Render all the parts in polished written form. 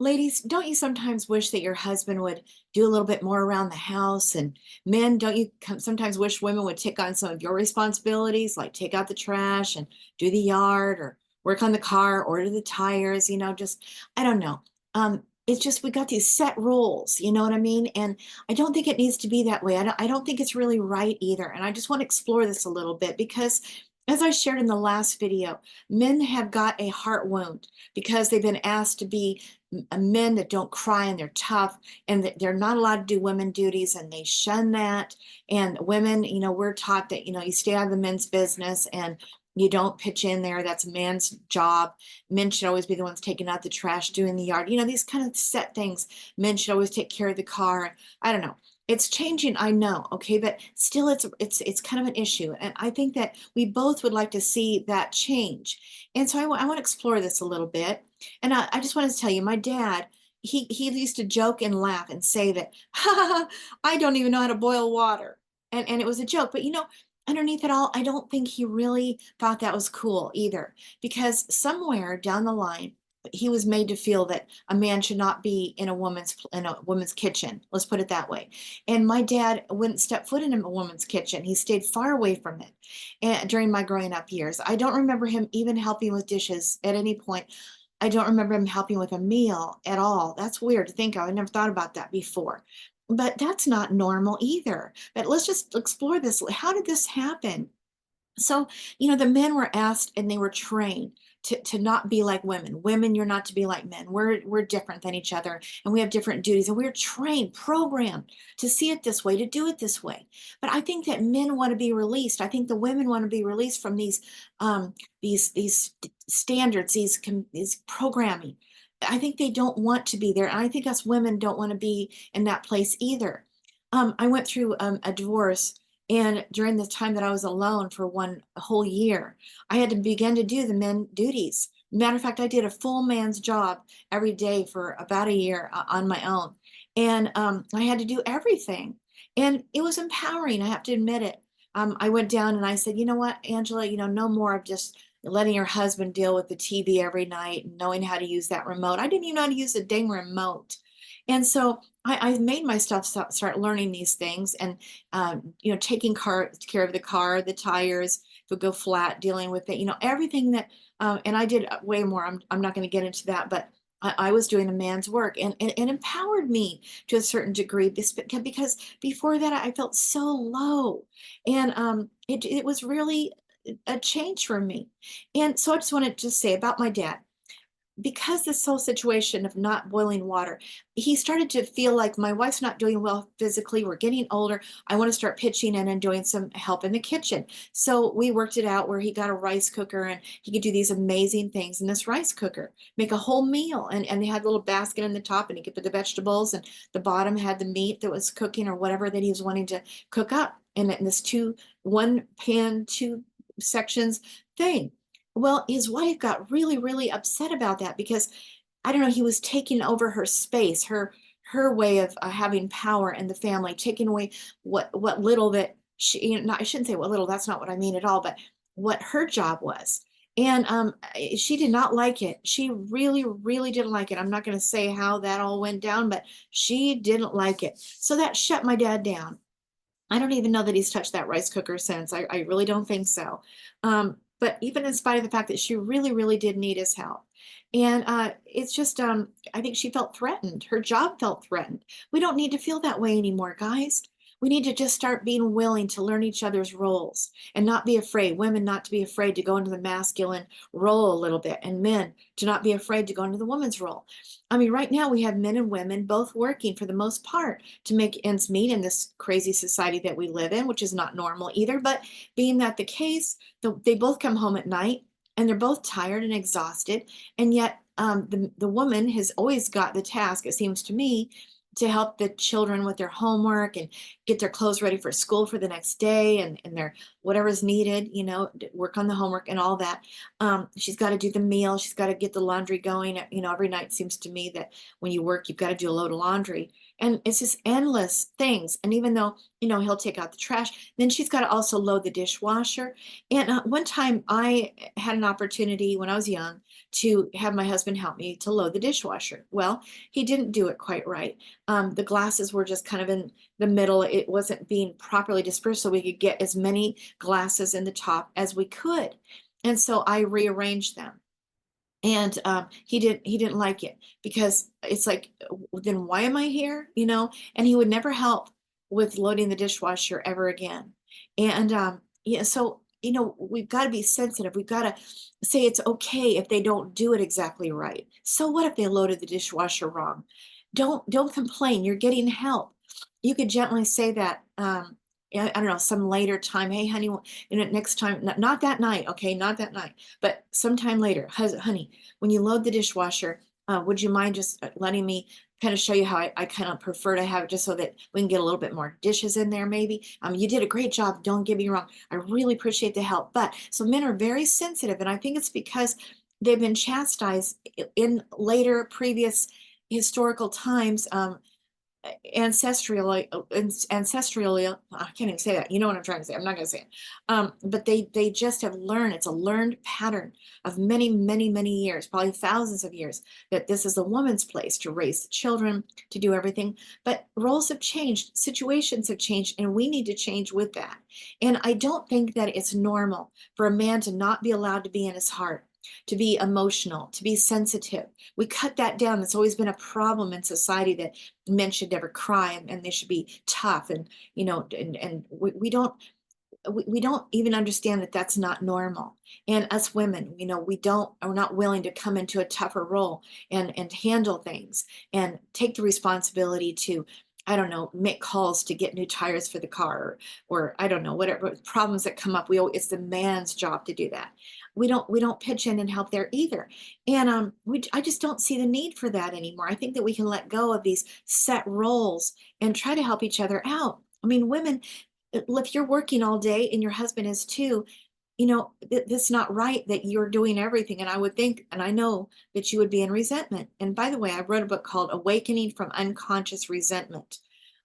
Ladies, don't you sometimes wish that your husband would do a little bit more around the house? And men, don't you sometimes wish women would take on some of your responsibilities, like take out the trash and do the yard or work on the car, order the tires, just, I don't know. It's just we got these set rules, you know what I mean? And I don't think it needs to be that way. I don't think it's really right either. And I just want to explore this a little bit because as I shared in the last video, men have got a heart wound because they've been asked to be men that don't cry and they're tough and that they're not allowed to do women duties and they shun that. And women, we're taught that, you stay out of the men's business and you don't pitch in there. That's a man's job. Men should always be the ones taking out the trash, doing the yard, these kind of set things. Men should always take care of the car. I don't know. It's changing, I know, okay, but still it's kind of an issue. And I think that we both would like to see that change. And so I want to explore this a little bit. And I just wanted to tell you, my dad, he used to joke and laugh and say that, ha, ha, ha, I don't even know how to boil water. And it was a joke. But underneath it all, I don't think he really thought that was cool either. Because somewhere down the line, he was made to feel that a man should not be in a woman's kitchen. Let's put it that way. And my dad wouldn't step foot in a woman's kitchen. He stayed far away from it and during my growing up years. I don't remember him even helping with dishes at any point. I don't remember him helping with a meal at all. That's weird to think of. I never thought about that before. But that's not normal either. But let's just explore this. How did this happen? So, the men were asked and they were trained to not be like women. Women, you're not to be like men. We're different than each other and we have different duties. And we're trained, programmed to see it this way, to do it this way. But I think that men want to be released. I think the women want to be released from these standards, these programming. I think they don't want to be there. And I think us women don't want to be in that place either. I went through a divorce and during the time that I was alone for one whole year, I had to begin to do the men duties. Matter of fact, I did a full man's job every day for about a year on my own. And I had to do everything. And it was empowering, I have to admit it. I went down and I said, you know what, Angela, no more of just letting your husband deal with the TV every night and knowing how to use that remote. I didn't even know how to use the dang remote. And so I made myself start learning these things and, taking care of the car, the tires, if it would go flat, dealing with it, everything that, and I did way more. I'm not going to get into that, but I was doing a man's work and empowered me to a certain degree because before that I felt so low and it was really a change for me. And so I just wanted to say about my dad because this whole situation of not boiling water, he started to feel like my wife's not doing well physically. We're getting older. I want to start pitching in and doing some help in the kitchen. So we worked it out where he got a rice cooker and he could do these amazing things in this rice cooker, make a whole meal. And they had a little basket in the top and he could put the vegetables and the bottom had the meat that was cooking or whatever that he was wanting to cook up in this one pan, two sections thing. Well, his wife got really, really upset about that because I don't know, he was taking over her space, her way of having power in the family, taking away what little that she, I shouldn't say what little, that's not what I mean at all, but what her job was. And she did not like it. She really, really didn't like it. I'm not going to say how that all went down, but she didn't like it. So that shut my dad down. I don't even know that he's touched that rice cooker since. I really don't think so. But even in spite of the fact that she really, really did need his help. And it's just, I think she felt threatened. Her job felt threatened. We don't need to feel that way anymore, guys. We need to just start being willing to learn each other's roles and not be afraid. Women not to be afraid to go into the masculine role a little bit, and men to not be afraid to go into the woman's role. I mean, right now we have men and women both working for the most part to make ends meet in this crazy society that we live in, which is not normal either. But being that the case, they both come home at night and they're both tired and exhausted. And yet the woman has always got the task, it seems to me, to help the children with their homework and get their clothes ready for school for the next day and their whatever's needed, work on the homework and all that. She's got to do the meal. She's got to get the laundry going. Every night seems to me that when you work, you've got to do a load of laundry. And it's just endless things. And even though, he'll take out the trash, then she's got to also load the dishwasher. And one time I had an opportunity when I was young to have my husband help me to load the dishwasher. Well, he didn't do it quite right. The glasses were just kind of in the middle. It wasn't being properly dispersed so we could get as many glasses in the top as we could. And so I rearranged them. And he didn't like it because it's like, then why am I here? And he would never help with loading the dishwasher ever again. And yeah, so we've got to be sensitive. We've got to say it's okay if they don't do it exactly right. So what if they loaded the dishwasher wrong? Don't complain. You're getting help. You could gently say that. Yeah, I don't know, some later time. Hey, honey, next time, not that night, okay, not that night, but sometime later, honey, when you load the dishwasher, would you mind just letting me kind of show you how I kind of prefer to have it, just so that we can get a little bit more dishes in there, maybe? You did a great job. Don't get me wrong. I really appreciate the help. But so men are very sensitive, and I think it's because they've been chastised in later previous historical times. Ancestrally, I can't even say that. You know what I'm trying to say. I'm not going to say it. But they just have learned. It's a learned pattern of many, many, many years, probably thousands of years, that this is the woman's place to raise the children, to do everything. But roles have changed, situations have changed, and we need to change with that. And I don't think that it's normal for a man to not be allowed to be in his heart, to be emotional, to be sensitive. We cut that down. It's always been a problem in society that men should never cry, and they should be tough, and and we don't even understand that that's not normal. And us women, we're not willing to come into a tougher role and handle things and take the responsibility to, I don't know, make calls to get new tires for the car, or I don't know, whatever problems that come up. It's the man's job to do that. We don't pitch in and help there either. And I just don't see the need for that anymore. I think that we can let go of these set roles and try to help each other out. I mean, women, if you're working all day and your husband is too, it's not right that you're doing everything. And I would think, and I know that you would be in resentment. And by the way, I wrote a book called Awakening from Unconscious Resentment,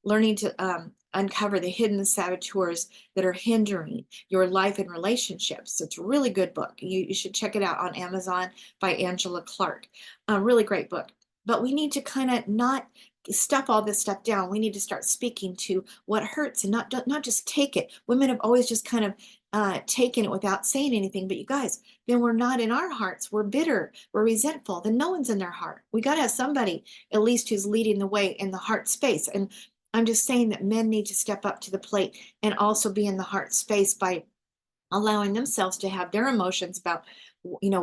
learning to uncover the hidden saboteurs that are hindering your life and relationships. It's a really good book. You should check it out on Amazon, by Angela Clark. A really great book. But we need to kind of not stuff all this stuff down. We need to start speaking to what hurts and not just take it. Women have always just kind of taken it without saying anything. But you guys, then we're not in our hearts. We're bitter. We're resentful. Then no one's in their heart. We got to have somebody at least who's leading the way in the heart space. And I'm just saying that men need to step up to the plate and also be in the heart space by allowing themselves to have their emotions about,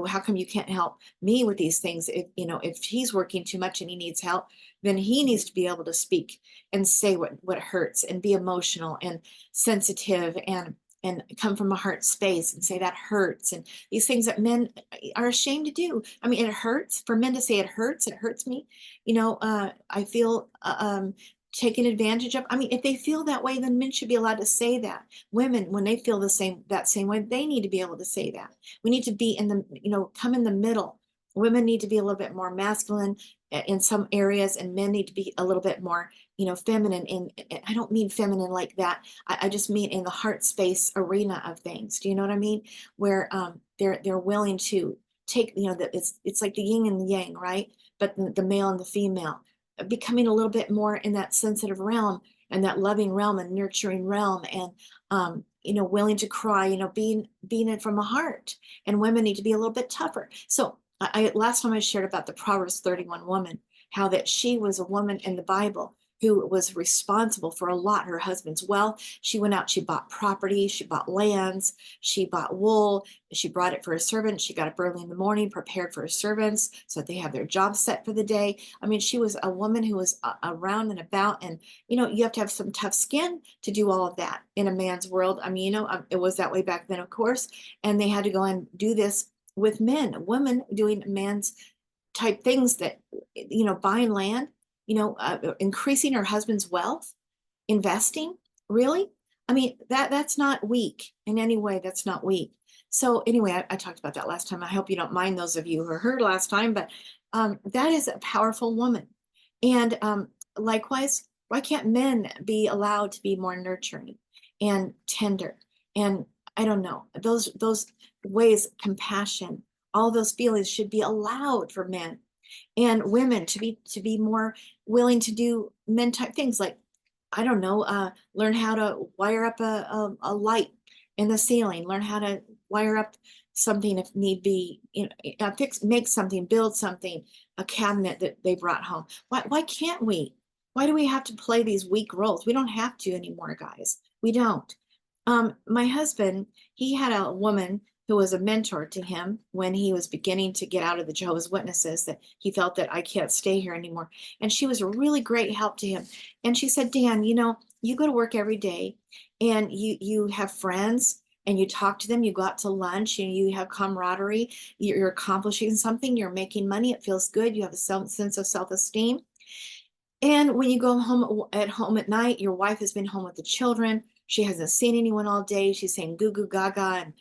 how come you can't help me with these things? If he's working too much and he needs help, then he needs to be able to speak and say what hurts, and be emotional and sensitive, and come from a heart space and say that hurts, and these things that men are ashamed to do. I mean, it hurts for men to say it hurts me. I feel taken advantage of. I mean, if they feel that way, then men should be allowed to say that. Women, when they feel that same way, they need to be able to say that. We need to be in the, come in the middle. Women need to be a little bit more masculine in some areas, and men need to be a little bit more, feminine. And I don't mean feminine like that. I just mean in the heart space arena of things. Do you know what I mean? Where they're willing to take, that it's like the yin and the yang, right? But the male and the female, becoming a little bit more in that sensitive realm, and that loving realm and nurturing realm, and willing to cry, being it from a heart. And women need to be a little bit tougher. So last time I shared about the Proverbs 31 woman, how that she was a woman in the Bible who was responsible for a lot, her husband's wealth. She went out, she bought property, she bought lands, she bought wool, she brought it for a servant. She got up early in the morning, prepared for her servants so that they have their job set for the day. I mean, she was a woman who was around and about, and you have to have some tough skin to do all of that in a man's world. I mean, it was that way back then, of course, and they had to go and do this with men, women doing man's type things, that buying land, increasing her husband's wealth, investing. Really? I mean, that's not weak in any way. That's not weak. So anyway, I talked about that last time. I hope you don't mind, those of you who heard last time, but that is a powerful woman. And likewise, why can't men be allowed to be more nurturing and tender? And I don't know, those ways, compassion, all those feelings should be allowed for men and women to be more willing to do men type things like, I don't know, learn how to wire up a light in the ceiling, learn how to wire up something if need be, make something, build something, a cabinet that they brought home. Why can't we? Why do we have to play these weak roles? We don't have to anymore, guys. We don't. My husband, he had a woman who was a mentor to him when he was beginning to get out of the Jehovah's Witnesses, that he felt that I can't stay here anymore. And she was a really great help to him. And she said, Dan, you go to work every day and you have friends and you talk to them, you go out to lunch and you have camaraderie, you're accomplishing something, you're making money, it feels good, you have a sense of self-esteem. And when you go home at night, your wife has been home with the children. She hasn't seen anyone all day. She's saying goo goo gaga and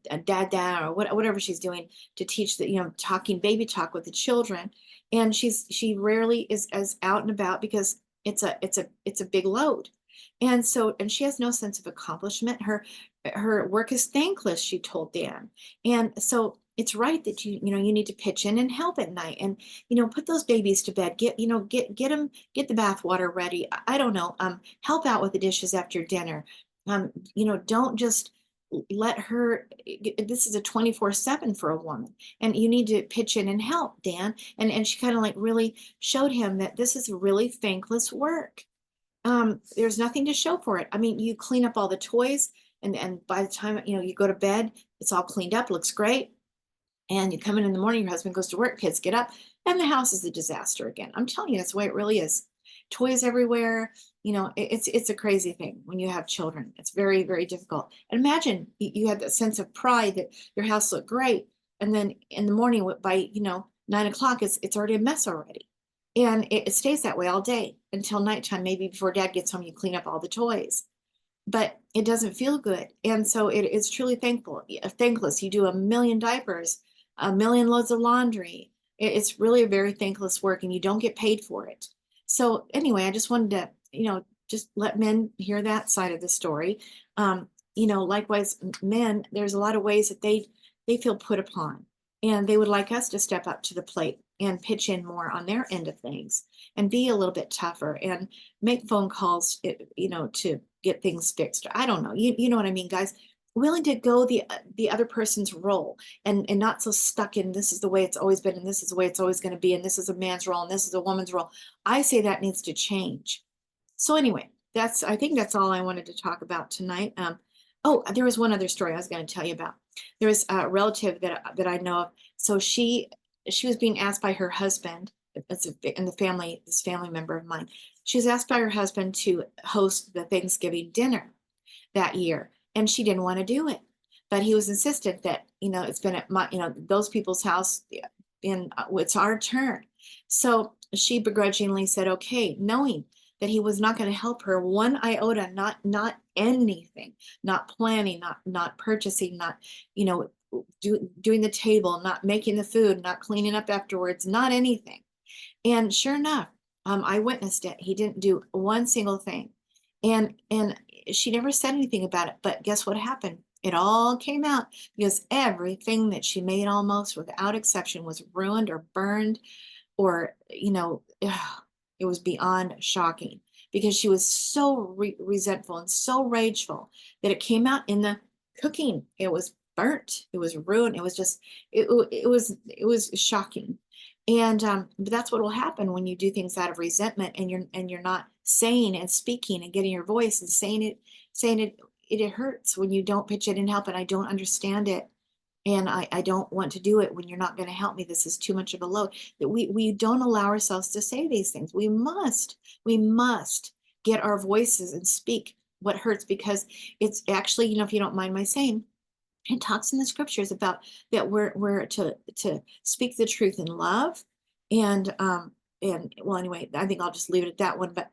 and dada or whatever she's doing to teach the talking baby talk with the children. And she rarely is as out and about because it's a big load. And she has no sense of accomplishment. Her work is thankless, she told Dan. And so it's right that you need to pitch in and help at night and put those babies to bed, get the bath water ready. I don't know, help out with the dishes after dinner. Don't just let her, this is a 24/7 for a woman, and you need to pitch in and help, Dan. And she kind of like really showed him that this is really thankless work. There's nothing to show for it. I mean, you clean up all the toys and by the time you go to bed, it's all cleaned up, looks great. And you come in the morning, your husband goes to work, kids get up, and the house is a disaster again. I'm telling you, that's the way it really is. Toys everywhere. It's a crazy thing when you have children. It's very, very difficult. And imagine you had that sense of pride that your house looked great, and then in the morning by 9 o'clock, it's already a mess already, and it stays that way all day until nighttime. Maybe before Dad gets home, you clean up all the toys, but it doesn't feel good. And so it's truly thankless. You do a million diapers, a million loads of laundry. It's really a very thankless work and you don't get paid for it. So anyway, I just wanted to, just let men hear that side of the story. Likewise, men, there's a lot of ways that they feel put upon and they would like us to step up to the plate and pitch in more on their end of things and be a little bit tougher and make phone calls, to get things fixed. I don't know. You know what I mean, guys? Willing to go the other person's role and not so stuck in this is the way it's always been and this is the way it's always going to be and this is a man's role and this is a woman's role. I say that needs to change. So anyway, I think that's all I wanted to talk about tonight. Oh, there was one other story I was going to tell you about. There was a relative that I know of. So she was being asked by her husband, in the family, this family member of mine. She was asked by her husband to host the Thanksgiving dinner that year, and she didn't want to do it. But he was insistent that, it's been at those people's house, and it's our turn. So she begrudgingly said, okay, knowing that he was not going to help her one iota, not anything, not planning, not purchasing, not, doing the table, not making the food, not cleaning up afterwards, not anything. And sure enough, I witnessed it. He didn't do one single thing. And she never said anything about it. But guess what happened? It all came out because everything that she made almost without exception was ruined or burned or, it was beyond shocking because she was so resentful and so rageful that it came out in the cooking. It was burnt. It was ruined. It was just, it was shocking. And but that's what will happen when you do things out of resentment and you're not saying and speaking and getting your voice and saying it. It hurts when you don't pitch it and help, and I don't understand it. And I don't want to do it when you're not going to help me. This is too much of a load. That we don't allow ourselves to say these things. We must get our voices and speak what hurts, because it's actually, if you don't mind my saying, it talks in the scriptures about that we're to speak the truth in love. And well, anyway, I think I'll just leave it at that one. But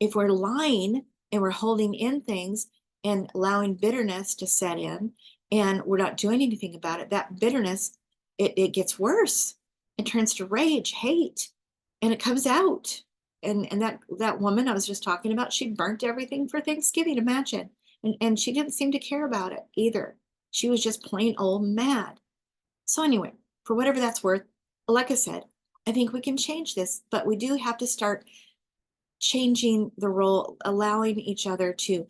if we're lying and we're holding in things and allowing bitterness to set in and we're not doing anything about it, that bitterness, it gets worse. It turns to rage, hate, and it comes out. And that woman I was just talking about, she burnt everything for Thanksgiving, imagine. And she didn't seem to care about it either. She was just plain old mad. So anyway, for whatever that's worth, like I said, I think we can change this, but we do have to start changing the role, allowing each other to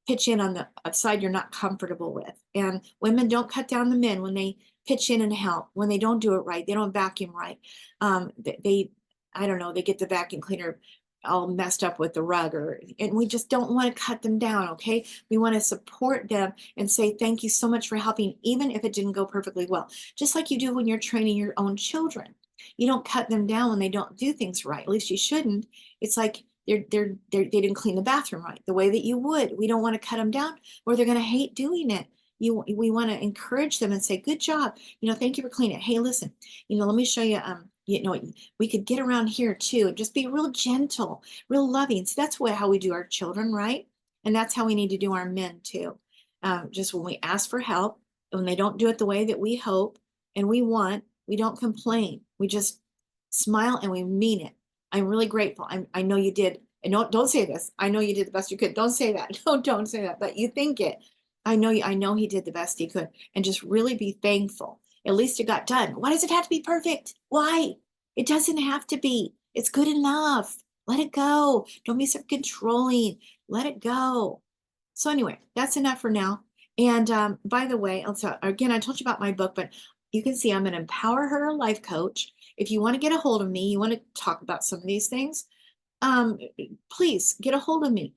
pitch in on the side you're not comfortable with. And women don't cut down the men when they pitch in and help. When they don't do it right, they don't vacuum right. They I don't know, they get the vacuum cleaner all messed up with the rug, or and we just don't want to cut them down. Okay, we want to support them and say thank you so much for helping, even if it didn't go perfectly well, just like you do when you're training your own children. You don't cut them down when they don't do things right, at least you shouldn't. It's like they didn't clean the bathroom right the way that you would. We don't want to cut them down, or they're going to hate doing it. We want to encourage them and say, good job, thank you for cleaning it. Hey, listen, let me show you, we could get around here too, and just be real gentle, real loving. So that's how we do our children, right? And that's how we need to do our men too. Just when we ask for help, when they don't do it the way that we hope and we want, we don't complain. We just smile and we mean it. I'm really grateful. I know you did. And don't say this. I know you did the best you could. Don't say that. No, don't say that. But you think it. I know he did the best he could. And just really be thankful. At least it got done. Why does it have to be perfect? Why? It doesn't have to be. It's good enough. Let it go. Don't be so controlling. Let it go. So anyway, that's enough for now. And by the way, also, again, I told you about my book, but you can see I'm an Empower Her life coach. If you want to get a hold of me, you want to talk about some of these things, please get a hold of me.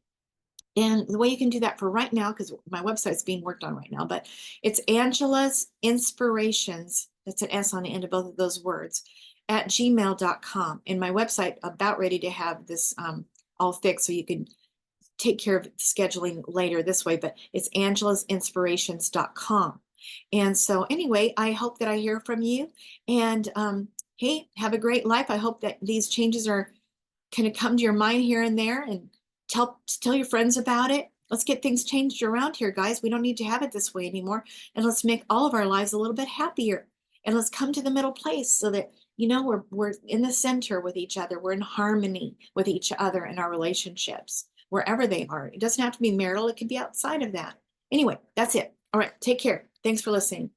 And the way you can do that for right now, because my website's being worked on right now, but it's Angela's Inspirations, that's an S on the end of both of those words, at gmail.com. And my website about ready to have this all fixed so you can take care of scheduling later this way, but it's angelasinspirations.com. And so anyway, I hope that I hear from you. And hey, have a great life. I hope that these changes are kind of come to your mind here and there, and tell your friends about it. Let's get things changed around here, guys. We don't need to have it this way anymore. And let's make all of our lives a little bit happier. And let's come to the middle place so that, we're in the center with each other. We're in harmony with each other in our relationships, wherever they are. It doesn't have to be marital. It could be outside of that. Anyway, that's it. All right. Take care. Thanks for listening.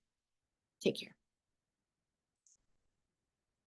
Take care.